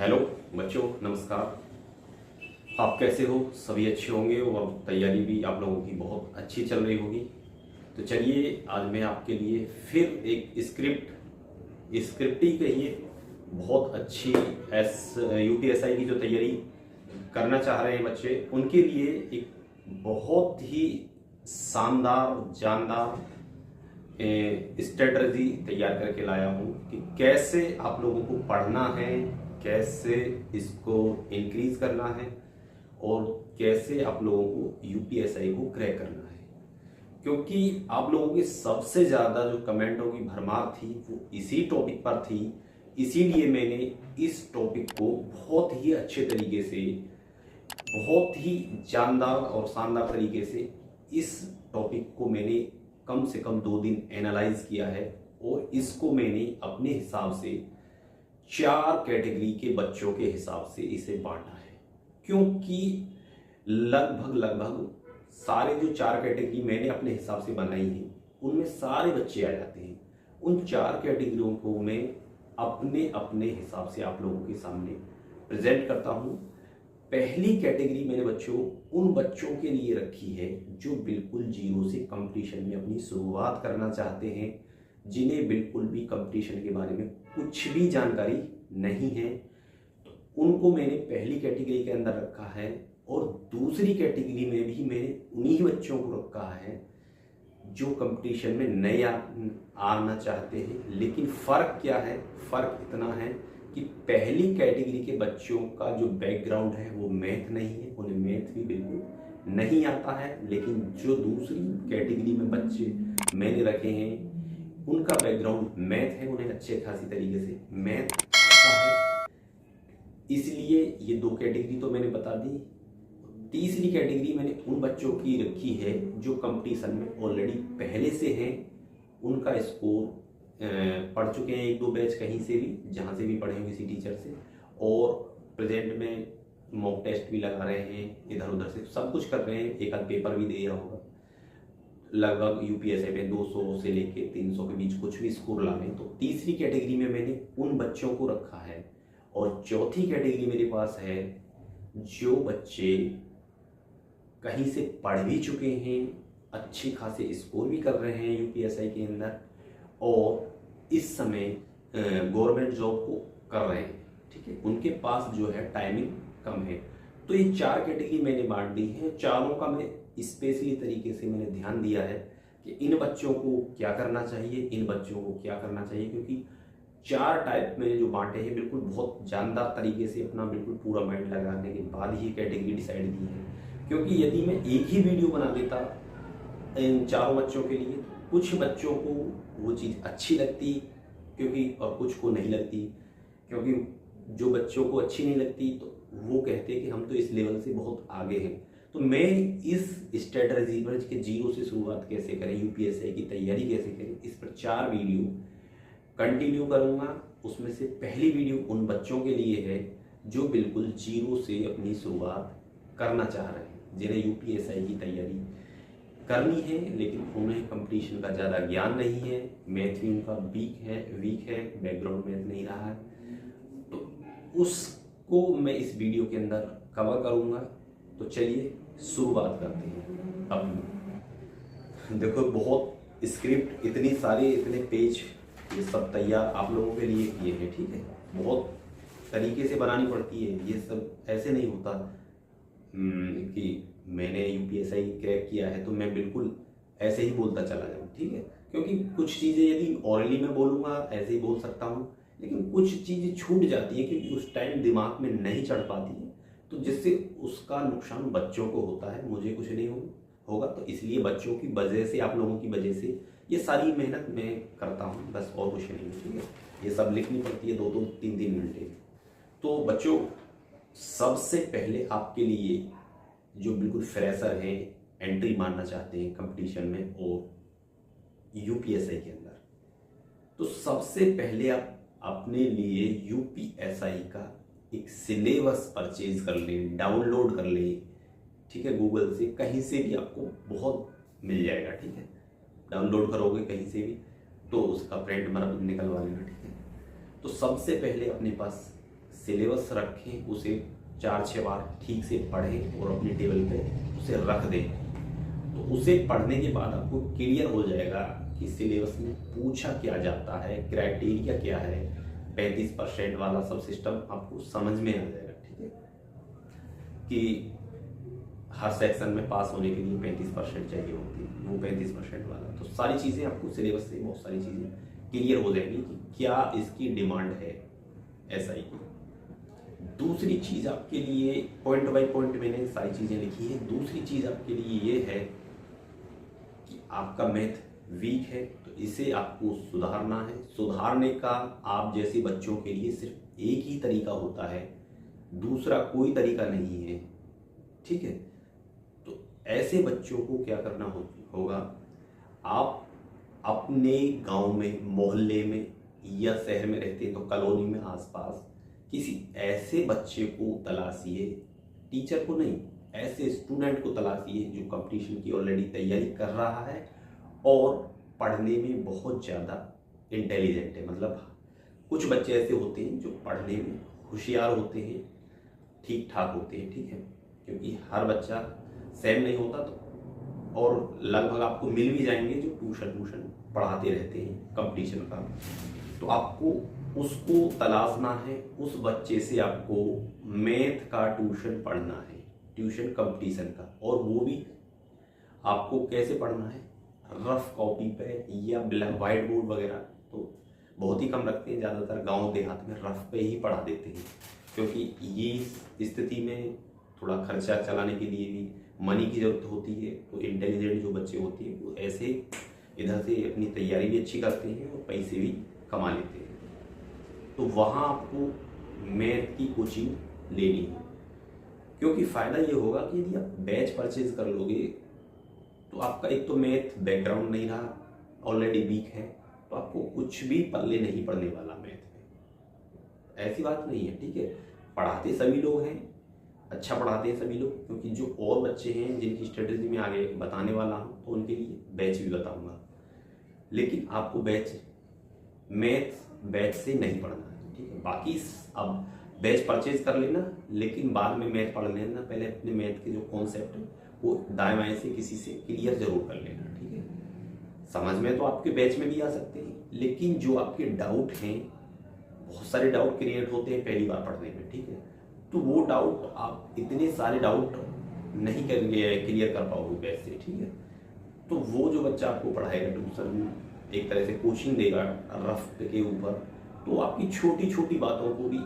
Hello बच्चों, नमस्कार। आप कैसे हो? सभी अच्छे होंगे और तैयारी भी आप लोगों की बहुत अच्छी चल रही होगी। तो चलिए, आज मैं आपके लिए फिर एक स्क्रिप्ट ही कहिए, बहुत अच्छी यूपीएसआई की जो तैयारी करना चाह रहे हैं बच्चे, उनके लिए एक बहुत ही शानदार जानदार स्ट्रेटजी तैयार करके लाया हूँ कि कैसे आप लोगों को पढ़ना है, कैसे इसको इंक्रीज करना है और कैसे आप लोगों को यूपीएसआई को क्रैक करना है। क्योंकि आप लोगों की सबसे ज़्यादा जो कमेंटों की भरमार थी वो इसी टॉपिक पर थी, इसीलिए मैंने इस टॉपिक को बहुत ही अच्छे तरीके से, बहुत ही जानदार और शानदार तरीके से इस टॉपिक को मैंने कम से कम 2 दिन एनालाइज किया है और इसको मैंने अपने हिसाब से 4 कैटेगरी के बच्चों के हिसाब से इसे बांटा है। क्योंकि लगभग सारे जो 4 कैटेगरी मैंने अपने हिसाब से बनाई है उनमें सारे बच्चे आ जाते हैं। उन 4 कैटेगरियों को मैं अपने अपने हिसाब से आप लोगों के सामने प्रेजेंट करता हूँ। पहली कैटेगरी मैंने बच्चों उन बच्चों के लिए रखी है जो बिल्कुल जीरो से कंपटीशन में अपनी शुरुआत करना चाहते हैं, जिन्हें बिल्कुल भी कंपटीशन के बारे में कुछ भी जानकारी नहीं है। तो उनको मैंने पहली कैटेगरी के अंदर रखा है और दूसरी कैटेगरी में भी मैंने उन्हीं बच्चों को रखा है जो कंपटीशन में नए आना चाहते हैं। लेकिन फ़र्क क्या है? फ़र्क इतना है कि पहली कैटेगरी के बच्चों का जो बैकग्राउंड है वो मैथ नहीं है, उन्हें मैथ भी बिल्कुल नहीं आता है। लेकिन जो दूसरी कैटेगरी में बच्चे मैंने रखे हैं उनका बैकग्राउंड मैथ है, उन्हें अच्छे खासी तरीके से मैथ आता है। इसलिए ये 2 कैटेगरी तो मैंने बता दी। तीसरी कैटेगरी मैंने उन बच्चों की रखी है जो कंपटीशन में ऑलरेडी पहले से हैं, उनका स्कोर पढ़ चुके हैं 1-2 बैच कहीं से भी, जहाँ से भी पढ़े हैं किसी टीचर से, और प्रेजेंट में मॉक टेस्ट भी लगा रहे हैं, इधर उधर से सब कुछ कर रहे हैं, एक आध पेपर भी दे रहा होगा। लगभग यूपीएसआई में 200 से लेके 300 के बीच कुछ भी स्कोर ला लें। तो तीसरी कैटेगरी में मैंने उन बच्चों को रखा है। और चौथी कैटेगरी मेरे पास है जो बच्चे कहीं से पढ़ भी चुके हैं, अच्छी खासे स्कोर भी कर रहे हैं यूपीएसआई के अंदर, और इस समय गवर्नमेंट जॉब को कर रहे हैं। ठीक है, उनके पास जो है टाइमिंग कम है। तो ये 4 कैटेगरी मैंने बांट दी है। चारों का मैं स्पेशली तरीके से मैंने ध्यान दिया है कि इन बच्चों को क्या करना चाहिए, इन बच्चों को क्या करना चाहिए। क्योंकि 4 टाइप मैंने जो बांटे हैं बिल्कुल बहुत जानदार तरीके से अपना बिल्कुल पूरा माइंड लगाने के बाद ही कैटेगरी डिसाइड की है। क्योंकि यदि मैं एक ही वीडियो बना देता इन चारों बच्चों के लिए, कुछ बच्चों को वो चीज़ अच्छी लगती क्योंकि, और कुछ को नहीं लगती। क्योंकि जो बच्चों को अच्छी नहीं लगती तो वो कहते हैं कि हम तो इस लेवल से बहुत आगे हैं। तो मैं इस स्ट्रेटजी पर कि जीरो से शुरुआत कैसे करें, यूपीएसआई की तैयारी कैसे करें, इस पर 4 वीडियो कंटिन्यू करूँगा। उसमें से पहली वीडियो उन बच्चों के लिए है जो बिल्कुल जीरो से अपनी शुरुआत करना चाह रहे हैं, जिन्हें यूपीएसआई की तैयारी करनी है लेकिन उन्हें कंपटीशन का ज़्यादा ज्ञान नहीं है, मैथ भी उनका वीक है, बैकग्राउंड मैथ नहीं रहा है। तो उसको मैं इस वीडियो के अंदर कवर करूँगा। तो चलिए शुरुआत करते हैं। अब देखो, बहुत स्क्रिप्ट, इतनी सारी, इतने पेज, ये सब तैयार आप लोगों के लिए किए हैं। ठीक है, बहुत तरीके से बनानी पड़ती है, ये सब ऐसे नहीं होता कि मैंने यूपीएसआई क्रैक किया है तो मैं बिल्कुल ऐसे ही बोलता चला जाऊँ। ठीक है, क्योंकि कुछ चीज़ें यदि ऑरली में बोलूँगा ऐसे ही बोल सकता हूँ, लेकिन कुछ चीज़ें छूट जाती हैं क्योंकि उस टाइम दिमाग में नहीं चढ़ पाती है, तो जिससे उसका नुकसान बच्चों को होता है, मुझे कुछ नहीं होगा। तो इसलिए बच्चों की वजह से, आप लोगों की वजह से ये सारी मेहनत मैं करता हूँ, बस और कुछ नहीं। ठीक है, ये सब लिखनी पड़ती है 2-2, 3-3 घंटे। तो बच्चों, सबसे पहले आपके लिए जो बिल्कुल फ्रेशर हैं, एंट्री मारना चाहते हैं कंपटीशन में और यूपीएसआई के अंदर, तो सबसे पहले आप अपने लिए यूपीएसआई का एक सिलेबस परचेज कर लें, डाउनलोड कर लें। ठीक है, गूगल से कहीं से भी आपको बहुत मिल जाएगा। ठीक है, डाउनलोड करोगे कहीं से भी तो उसका प्रिंट निकलवा लेना। ठीक है, तो सबसे पहले अपने पास सिलेबस रखें, उसे 4-6 बार ठीक से पढ़ें और अपने टेबल पे उसे रख दें। तो उसे पढ़ने के बाद आपको क्लियर हो जाएगा कि सिलेबस में पूछा क्या जाता है, क्राइटेरिया क्या है। 35% वाला सब सिस्टम आपको समझ में आ जाएगा, ठीक है, कि हर सेक्शन में पास होने के लिए 35% चाहिए होती है, वो 35% वाला। तो सारी चीज़ें आपको सिलेबस से बहुत सारी चीज़ें क्लियर हो जाएंगी कि क्या इसकी डिमांड है एसआई की। दूसरी चीज़ आपके लिए, पॉइंट बाय पॉइंट मैंने सारी चीज़ें लिखी है। दूसरी चीज़ आपके लिए ये है कि आपका मैथ वीक है, तो इसे आपको सुधारना है। सुधारने का आप जैसे बच्चों के लिए सिर्फ एक ही तरीका होता है, दूसरा कोई तरीका नहीं है, ठीक है। तो ऐसे बच्चों को क्या करना होगा, आप अपने गांव में, मोहल्ले में या शहर में रहते हैं तो कॉलोनी में आसपास किसी ऐसे बच्चे को तलाशिए, टीचर को नहीं, ऐसे स्टूडेंट को तलाशिए जो कंपटीशन की ऑलरेडी तैयारी कर रहा है और पढ़ने में बहुत ज़्यादा इंटेलिजेंट है। मतलब कुछ बच्चे ऐसे होते हैं जो पढ़ने में होशियार होते हैं, ठीक ठाक होते हैं, ठीक है, क्योंकि हर बच्चा सेम नहीं होता। तो और लगभग आपको मिल भी जाएंगे जो ट्यूशन पढ़ाते रहते हैं कंपटीशन का। तो आपको उसको तलाशना है, उस बच्चे से आपको मैथ का ट्यूशन पढ़ना है, ट्यूशन कंपटीशन का। और वो भी आपको कैसे पढ़ना है, रफ कॉपी पे या ब्लैक वाइट बोर्ड वगैरह तो बहुत ही कम रखते हैं, ज़्यादातर गांव देहात में रफ पे ही पढ़ा देते हैं, क्योंकि ये स्थिति में थोड़ा खर्चा चलाने के लिए भी मनी की ज़रूरत होती है। तो इंटेलिजेंट जो बच्चे होते हैं वो ऐसे इधर से अपनी तैयारी भी अच्छी करते हैं और पैसे भी कमा लेते हैं। तो वहाँ आपको मैथ की कोचिंग लेनी है, क्योंकि फ़ायदा ये होगा कि यदि आप बैच परचेज कर लोगे तो आपका एक तो मैथ बैकग्राउंड नहीं रहा, ऑलरेडी वीक है, तो आपको कुछ भी पल्ले नहीं पड़ने वाला मैथ में। ऐसी बात नहीं है, ठीक है। पढ़ाते सभी लोग हैं, अच्छा पढ़ाते हैं सभी लोग, क्योंकि जो और बच्चे हैं जिनकी स्ट्रेटेजी में आगे बताने वाला हूँ तो उनके लिए बैच भी बताऊँगा। लेकिन आपको मैथ बैच से नहीं पढ़ना है, ठीक है। बाकी अब बैच परचेज कर लेना, लेकिन बाद में मैथ पढ़ लेना। पहले अपने मैथ के जो कॉन्सेप्ट है वो दाएं बाएं से किसी से क्लियर जरूर कर लेना, ठीक है। समझ में तो आपके बैच में भी आ सकते हैं, लेकिन जो आपके डाउट हैं, बहुत सारे डाउट क्रिएट होते हैं पहली बार पढ़ने में, ठीक है। तो वो डाउट, आप इतने सारे डाउट नहीं क्लियर कर पाओगे बैच से, ठीक है। तो वो जो बच्चा आपको पढ़ाएगा ट्यूशन, एक तरह से कोचिंग देगा रफ के ऊपर, तो आपकी छोटी छोटी बातों को भी,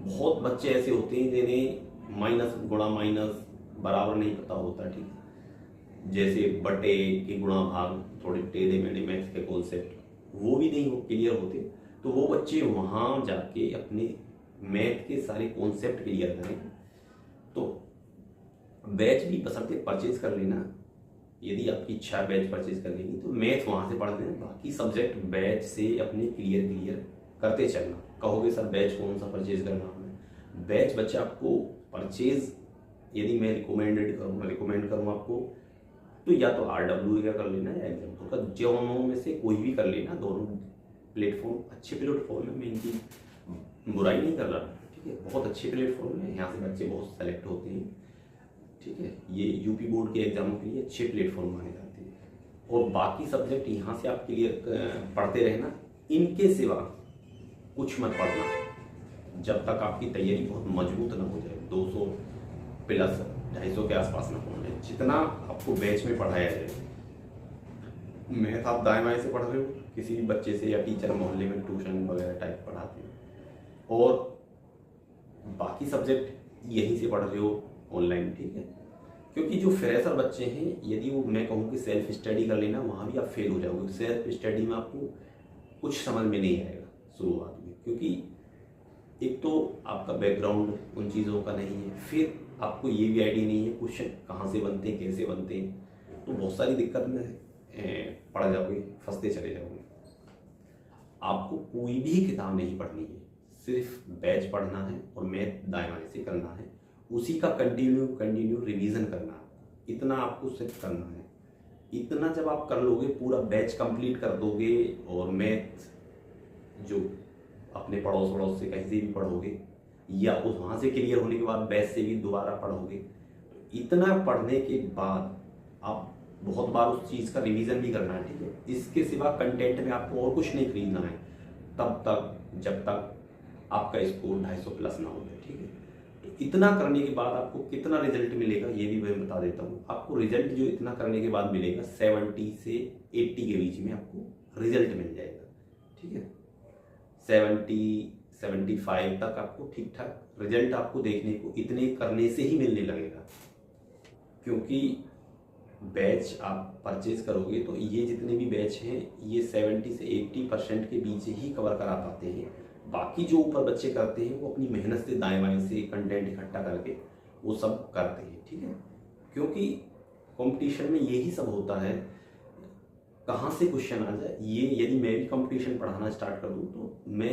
बहुत बच्चे ऐसे होते हैं जिन्हें माइनस गुणा माइनस बराबर नहीं पता होता, ठीक है। जैसे बटे के गुणा भाग, थोड़े टेढ़े मेढ़े मैथ्स के कॉन्सेप्ट वो भी नहीं क्लियर होते। तो वो बच्चे वहाँ जाके अपने मैथ के सारे कॉन्सेप्ट क्लियर करें। तो बैच भी बशर्ते परचेज कर लेना, यदि आपकी इच्छा है बैच परचेज करने की, तो मैथ वहाँ से पढ़ लेना, बाकी सब्जेक्ट बैच से अपने क्लियर करते चलना। कहोगे सर बैच कौन सा परचेज करना है? बैच बच्चे आपको परचेज, यदि मैं रिकमेंड करूँ आपको, तो या तो RW का कर लेना या एग्जाम्पल का, दोनों में से कोई भी कर लेना। दोनों प्लेटफॉर्म अच्छे प्लेटफॉर्म है, मैं इनकी बुराई नहीं कर रहा, ठीक है। बहुत अच्छे प्लेटफॉर्म है, यहाँ से बच्चे बहुत सेलेक्ट होते हैं, ठीक है। ये यूपी बोर्ड के एग्जामों के लिए अच्छे प्लेटफॉर्म माने जाते हैं। और बाकी सब्जेक्ट यहाँ से आप क्लियर पढ़ते रहना, इनके सिवा कुछ मत पढ़ना जब तक आपकी तैयारी बहुत मजबूत ना हो जाए, 200 प्लस 250 के आसपास ना पहुँच जाए। जितना आपको बैच में पढ़ाया जाए, मैथ आप दाएं बाएं से पढ़ रहे हो किसी भी बच्चे से, या टीचर मोहल्ले में ट्यूशन वगैरह टाइप पढ़ाते हैं, और बाकी सब्जेक्ट यहीं से पढ़ रहे हो ऑनलाइन, ठीक है। क्योंकि जो फ्रेशर बच्चे हैं, यदि वो, मैं कहूँ कि सेल्फ स्टडी कर लेना, वहाँ भी आप फेल हो जाओगे। सेल्फ स्टडी में आपको कुछ समझ में नहीं आएगा शुरुआत में, क्योंकि एक तो आपका बैकग्राउंड उन चीज़ों का नहीं है, फिर आपको ये भी आइडिया नहीं है क्वेश्चन कहाँ से बनते हैं, कैसे बनते हैं। तो बहुत सारी दिक्कत में पड़ जाओगे, फंसते चले जाओगे। आपको कोई भी किताब नहीं पढ़नी है, सिर्फ बैच पढ़ना है और मैथ दाएं बाएं से करना है, उसी का कंटिन्यू रिवीजन करना है। इतना आपको सिर्फ करना है। इतना जब आप कर लोगे, पूरा बैच कंप्लीट कर दोगे, और मैथ जो अपने पड़ोस से कहीं से भी पढ़ोगे, या उस वहाँ से क्लियर होने के बाद बैच से भी दोबारा पढ़ोगे। इतना पढ़ने के बाद आप बहुत बार उस चीज़ का रिवीजन भी करना है, ठीक है। इसके सिवा कंटेंट में आपको और कुछ नहीं खरीदना है तब तक जब तक आपका स्कोर 250 प्लस ना हो जाए, ठीक है। तो इतना करने के बाद आपको कितना रिजल्ट मिलेगा ये भी मैं बता देता हूँ। आपको रिजल्ट जो इतना करने के बाद मिलेगा 70 से 80 के बीच में आपको रिजल्ट मिल जाएगा, ठीक है। 70-75 तक आपको ठीक ठाक रिजल्ट आपको देखने को इतने करने से ही मिलने लगेगा, क्योंकि बैच आप परचेज करोगे तो ये जितने भी बैच हैं ये 70 से 80% के बीच ही कवर करा पाते हैं। बाकी जो ऊपर बच्चे करते हैं वो अपनी मेहनत से दाएं बाएं से कंटेंट इकट्ठा करके वो सब करते हैं, ठीक है। क्योंकि कंपटीशन में यही सब होता है, कहाँ से क्वेश्चन आ जाए। ये यदि मैं भी कंपटीशन पढ़ाना स्टार्ट कर दूँ तो मैं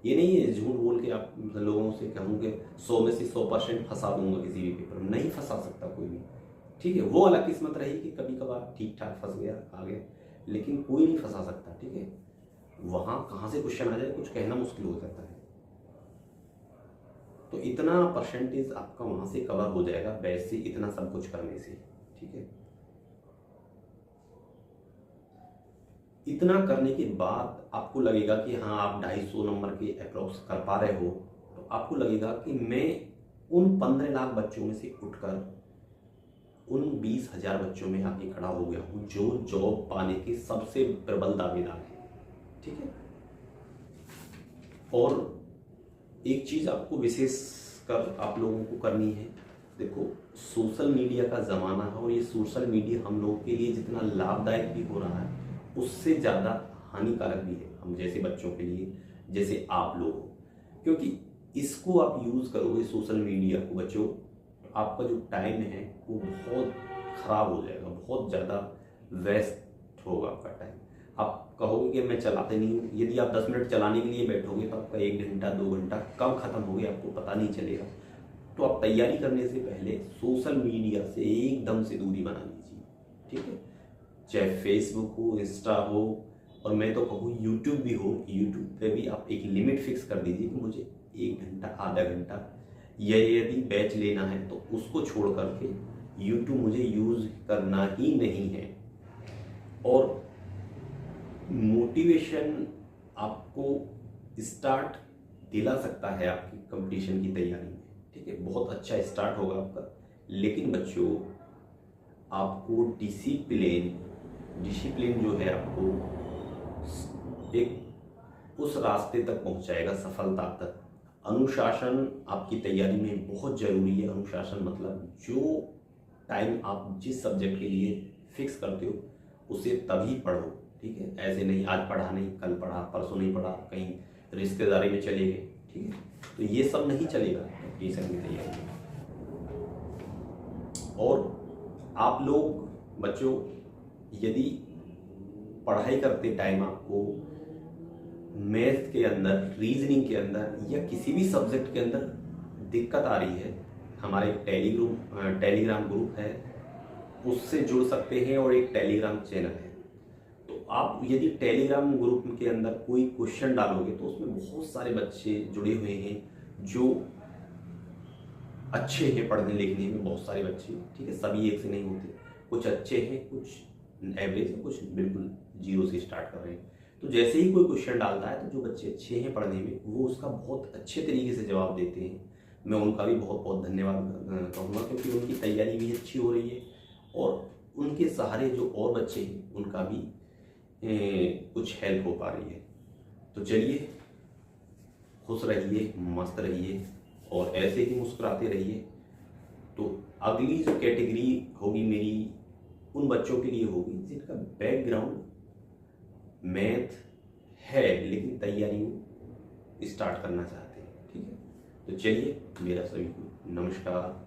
ये नहीं है झूठ बोल के आप लोगों से कहूँ कि 100 में से 100% फंसा दूंगा किसी भी पेपर में, नहीं फंसा सकता कोई भी, ठीक है। वो अलग किस्मत रही कि कभी कभार ठीक ठाक फंस गया आ गया, लेकिन कोई नहीं फंसा सकता, ठीक है। वहाँ कहाँ से क्वेश्चन आ जाए कुछ कहना मुश्किल हो जाता है। तो इतना परसेंटेज आपका वहाँ से कवर हो जाएगा बैच से इतना सब कुछ करने से, ठीक है। इतना करने के बाद आपको लगेगा कि हाँ आप 250 नंबर के अप्रोक्स कर पा रहे हो, तो आपको लगेगा कि मैं उन 15 लाख बच्चों में से उठकर उन 20,000 बच्चों में आके खड़ा हो गया हूँ जो जॉब पाने के सबसे प्रबल दावेदार हैं, ठीक है। और एक चीज़ आपको विशेष कर आप लोगों को करनी है, देखो सोशल मीडिया का ज़माना है और ये सोशल मीडिया हम लोग के लिए जितना लाभदायक भी हो रहा है उससे ज़्यादा हानिकारक भी है हम जैसे बच्चों के लिए, जैसे आप लोग हो। क्योंकि इसको आप यूज़ करोगे सोशल मीडिया को बच्चों, आपका जो टाइम है वो बहुत ख़राब हो जाएगा, बहुत ज़्यादा वेस्ट होगा आपका टाइम। आप कहोगे कि मैं चलाते नहीं हूँ, यदि आप 10 मिनट चलाने के लिए बैठोगे तो आपका 1 घंटा 2 घंटा कब ख़त्म हो गया आपको पता नहीं चलेगा। तो आप तैयारी करने से पहले सोशल मीडिया से एकदम से दूरी बना लीजिए, ठीक है। चाहे फेसबुक हो, इंस्टा हो, और मैं तो कहूँ यूट्यूब भी हो, यूट्यूब पे भी आप एक लिमिट फिक्स कर दीजिए कि मुझे 1 घंटा आधा घंटा या यदि बैच लेना है तो उसको छोड़ करके यूट्यूब मुझे यूज़ करना ही नहीं है। और मोटिवेशन आपको स्टार्ट दिला सकता है आपकी कंपटीशन की तैयारी में, ठीक है। बहुत अच्छा स्टार्ट होगा आपका, लेकिन बच्चों आपको डिसिप्लिन जो है आपको एक उस रास्ते तक पहुंचाएगा सफलता तक। अनुशासन आपकी तैयारी में बहुत ज़रूरी है। अनुशासन मतलब जो टाइम आप जिस सब्जेक्ट के लिए फिक्स करते हो उसे तभी पढ़ो, ठीक है। ऐसे नहीं आज पढ़ा नहीं, कल पढ़ा, परसों नहीं पढ़ा, कहीं रिश्तेदारी में चले गए, ठीक है। तो ये सब नहीं चलेगा कंपटीशन की तैयारी में। और आप लोग बच्चों यदि पढ़ाई करते टाइम आपको मैथ के अंदर, रीजनिंग के अंदर या किसी भी सब्जेक्ट के अंदर दिक्कत आ रही है, हमारे एक टेलीग्राम ग्रुप है, उससे जुड़ सकते हैं और एक टेलीग्राम चैनल है। तो आप यदि टेलीग्राम ग्रुप के अंदर कोई क्वेश्चन डालोगे तो उसमें बहुत सारे बच्चे जुड़े हुए हैं जो अच्छे हैं पढ़ने लिखने में, बहुत सारे बच्चे, ठीक है। सभी एक से नहीं होते, कुछ अच्छे हैं, कुछ एवरेज है, कुछ बिल्कुल जीरो से स्टार्ट कर रहे हैं। तो जैसे ही कोई क्वेश्चन डालता है तो जो बच्चे अच्छे हैं पढ़ने में वो उसका बहुत अच्छे तरीके से जवाब देते हैं। मैं उनका भी बहुत बहुत धन्यवाद कहूँगा, क्योंकि उनकी तैयारी भी अच्छी हो रही है और उनके सहारे जो और बच्चे हैं उनका भी कुछ हेल्प हो पा रही है। तो चलिए, खुश रहिए, मस्त रहिए और ऐसे ही मुस्कुराते रहिए। तो अगली जो कैटेगरी होगी मेरी उन बच्चों के लिए होगी जिनका बैकग्राउंड मैथ है लेकिन तैयारी स्टार्ट करना चाहते हैं, ठीक है। तो चलिए, मेरा सभी को नमस्कार।